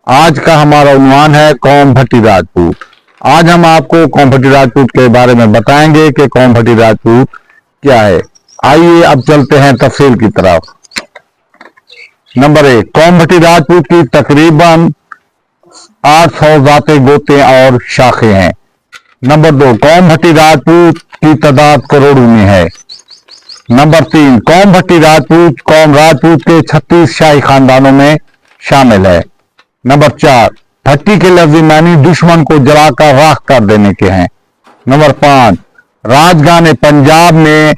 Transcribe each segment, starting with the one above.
आज का हमारा उन्वान है कौम भट्टी राजपूत। आज हम आपको कौम भट्टी राजपूत के बारे में बताएंगे कि कौम भट्टी राजपूत क्या है। आइए अब चलते हैं तफसील की तरफ। नंबर 1, कौम भट्टी राजपूत की तकरीबन 800 जाते गोते और शाखें हैं। नंबर 2, कौम भट्टी राजपूत की तादाद करोड़ों में है। नंबर 3, कौम भट्टी राजपूत कौम राजपूत के 36 शाही खानदानों में शामिल है। नंबर 4, भट्टी के लफ्ज़ी मानी दुश्मन को जलाकर राख कर देने के हैं। नंबर 5, राजगान पंजाब में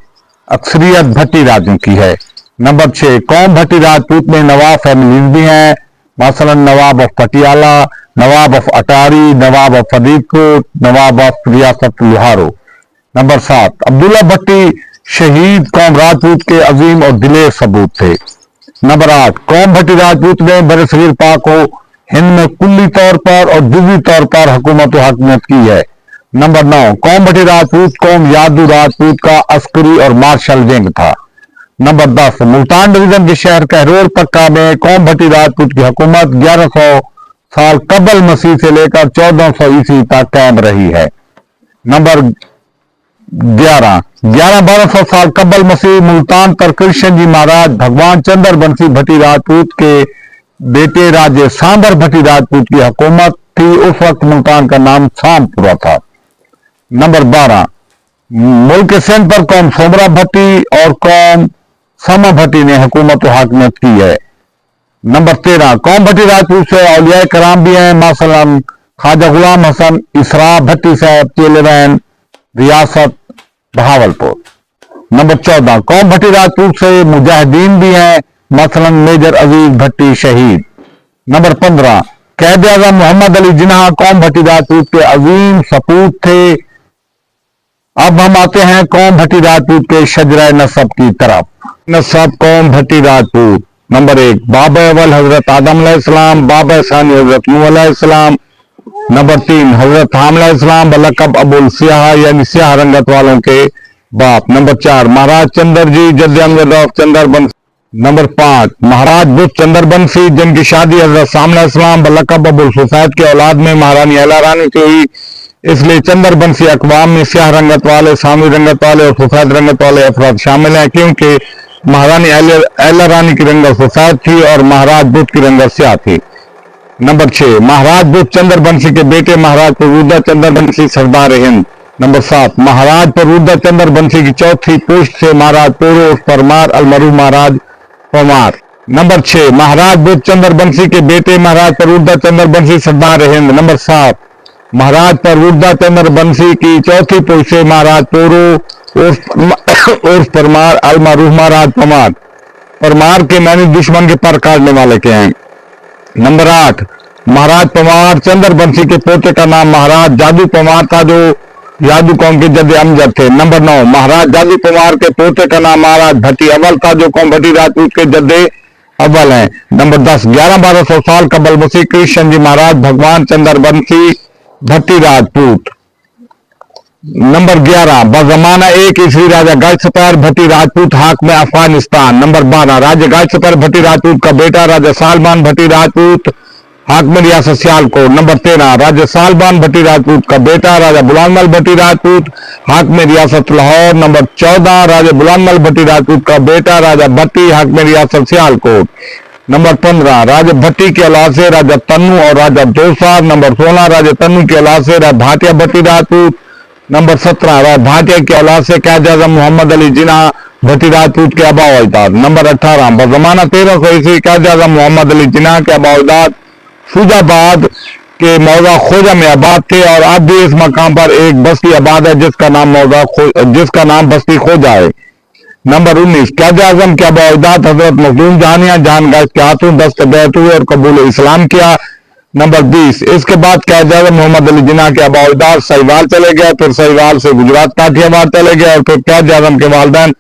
अक्सरियत भट्टी राजों की है। नंबर 6, कौम भट्टी राजपूत में नवाब फैमिलीज भी हैं, मसलन नवाब ऑफ पटियाला, नवाब ऑफ अटारी, नवाब ऑफ फरीदकोट, नवाब ऑफ रियासत लोहारो। नंबर 7, अब्दुल्ला भट्टी शहीद कौम राजपूत के अजीम और दिलेर सबूत थे। नंबर 8, कौम भट्टी राजपूत ने बरसगीर पाक को हिंद में कुल्ली तौर पर और जुज़वी तौर पर हुकूमत हकूमत की है। नंबर 9, कौम भट्टी राजपूत कौम यादू राजपूत का अस्करी और मार्शल विंग था। नंबर 10, मुल्तान डिवीजन के शहर कहरोर पक्का में कौम भट्टी राजपूत की हुकूमत 1100 साल कबल मसीह से लेकर 1400 ईस्वी तक कायम रही है। नंबर 11, 1200 साल कबल मसीह मुल्तान पर कृष्ण जी महाराज भगवान चंद्र बंसी भट्टी राजपूत के बेटे राजे सांबर भट्टी राजपूत की हुकूमत थी। उस वक्त मुल्तान का नाम शामपुरा था। नंबर 12, मुल्क सिंध पर कौम सोमरा भट्टी और कौम समा भट्टी ने हुकूमत हाकमियत की है। नंबर 13, कौम भट्टी राजपूत से औलिया कराम भी हैं, मसलन ख्वाजा गुलाम हसन इसरा भट्टी साहब चेलवैन रियासत बहावलपुर। नंबर 14, कौम भट्टी राजपूत से मुजाहिदीन भी हैं, मसलन मेजर अजीज भट्टी शहीद। नंबर 15, कैद आज़म मोहम्मद अली जिन्ना कौम भट्टी राजपूत के अजीम सपूत थे। अब हम आते हैं कौम भट्टी राजपूत के शजरा नसब की तरफ। नसब कौम भट्टी राजपूत। नंबर 1, बाबा अव्वल हजरत आदम अलैहिस्सलाम, बाबा सानी हजरत नूह अलैहिस्सलाम। नंबर 3, हजरत हाम अलैहिस्सलाम बलकब अबुल सियाह यानी सियाह रंगत वालों के बाप। नंबर 4, महाराज चंद्र जी जद्द अमजद ऑफ चंद्र बंसी। नंबर 5, महाराज बुद्ध चंद्र बंसी जिनकी शादी हजरत साम अलैहिस्सलाम बलकब अबुल सुफैद के औलाद में महारानी एला रानी से हुई, इसलिए चंद्र बंसी अकवाम में स्याह रंगत वाले, सामी रंगत वाले और सफेद रंगत वाले अफराद शामिल हैं, क्योंकि महारानी एला रानी की रंगत सफेद थी और महाराज बुद्ध की रंगत स्याह थी। नंबर 6, महाराज बुद्ध चंद्र बंसी के बेटे महाराज परवुर्दा चंद्र बंसी सरदार हिंद। नंबर 7, महाराज परवुर्दा चंद्र बंसी की चौथी पुश्त से महाराज पोरो उर्फ परमार अलमरूफ महाराज परमार। नंबर 6, महाराज बुद्ध चंद्र बंसी के बेटे महाराज परवुर्दा चंद्र बंसी सरदार हिंद। नंबर 7, महाराज परवुर्दा चंद्र बंसी की चौथी पुश्त से महाराज पोरो उर्फ परमार अलमरूफ महाराज परमार। परमार के मानी दुश्मन के पर काटने वाले के हैं। नंबर 8, महाराज परमार चंद्र बंसी के पोते का नाम महाराज जादू परमार था, जो यादू कौम के जद्द अमजद थे। नंबर 9, महाराज जादू परमार के पोते का नाम महाराज भट्टी अव्वल था, जो कौम भट्टी राजपूत के जद्दे अव्वल हैं। नंबर 10, 1100-1200 साल कबल मसीह कृष्ण जी महाराज भगवान चंद्र बंसी भट्टी राजपूत। नंबर 11, बजमाना 1 ईस्वी राजा गाज सपर भट्टी राजपूत हाकम अफगानिस्तान। नंबर 12, राजा गाज सपर भट्टी राजपूत का बेटा राजा सालबान भट्टी राजपूत हाकम रियासत सियालकोट। नंबर 13, राजा सालबान भट्टी राजपूत का बेटा राजा बुलानमल भट्टी राजपूत हाकम रियासत लाहौर। नंबर 14, राजा बुलानमल भट्टी राजपूत का बेटा राजा भट्टी हाकम रियासत सियालकोट। नंबर 15, राजा भट्टी के औलाद से राजा तन्नू और राजा दोसार। नंबर 16, राजा तन्नू के औलाद से राजा भाटिया भट्टी राजपूत। नंबर 17, राजा भाटिया की औलाद से कैद आज़म मोहम्मद अली जिन्ना भट्टी राजपूत के आबा अजदाद। नंबर 18, बजमाना 1300 ईस्वी कैद आज़म मोहम्मद अली जिन्ना के आबा अजदाद फूजाबाद के मौजा खोजा में आबाद थे, और अब भी इस मकाम पर एक बस्ती आबाद है जिसका नाम बस्ती खोजा है। नंबर 19, कैद आज़म के आबा अजदाद हजरत मखदूम जहानिया जान गाज के हाथों दस्त बैत हुए और कबूल इस्लाम किया। नंबर 20, इसके बाद कैद आज़म मोहम्मद अली जिन्ना के आबा अजदाद सहीवाल चले गए, फिर सहीवाल से गुजरात काठियावाड़ चले गए, और फिर कैद आज़म के वालिदैन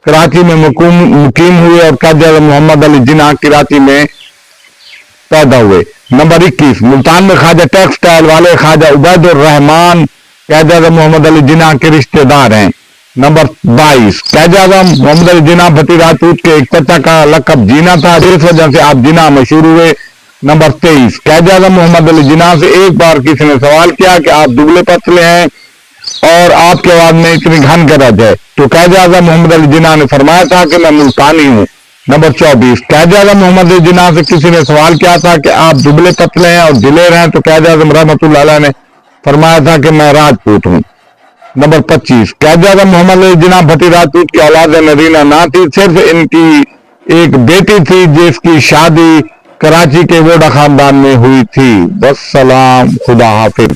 कराची में मुकीम हुए और कैद आज़म मोहम्मद अली जिन्ना कराची में पैदा हुए। नंबर 21, मुल्तान में ख्वाजा टेक्सटाइल वाले ख्वाजा उबैदुर रहमान कैद आज़म मोहम्मद अली जिन्ना के रिश्तेदार हैं। नंबर 22, कैद आज़म मोहम्मद अली जिन्ना भट्टी राजपूत के एक चचा का लक़ब जीना था, जिस वजह से आप जिन्ना मशहूर हुए। नंबर 23, कायदे आज़म मोहम्मद अली जिन्ना से एक बार किसी ने सवाल किया कि आप दुबले पतले हैं और आपके आवाज में इतनी घन गरज है, तो कायदे आज़म मोहम्मद अली जिन्ना ने फरमाया था कि मैं मुल्तानी हूँ। नंबर 24, कायदे आज़म मोहम्मद अली जिन्ना से किसी ने सवाल किया था कि आप दुबले पतले हैं और दिलेर हैं, तो कायदे आज़म रहमतुल्लाह अलैह ने फरमाया था कि मैं राजपूत हूँ। नंबर 25, कायदे आज़म मोहम्मद अली जिन्ना भट्टी राजपूत की औलाद नरीना ना थी, सिर्फ इनकी एक बेटी थी जिसकी शादी कराची के वोडा खानदान में हुई थी। बस सलाम, खुदा हाफिज।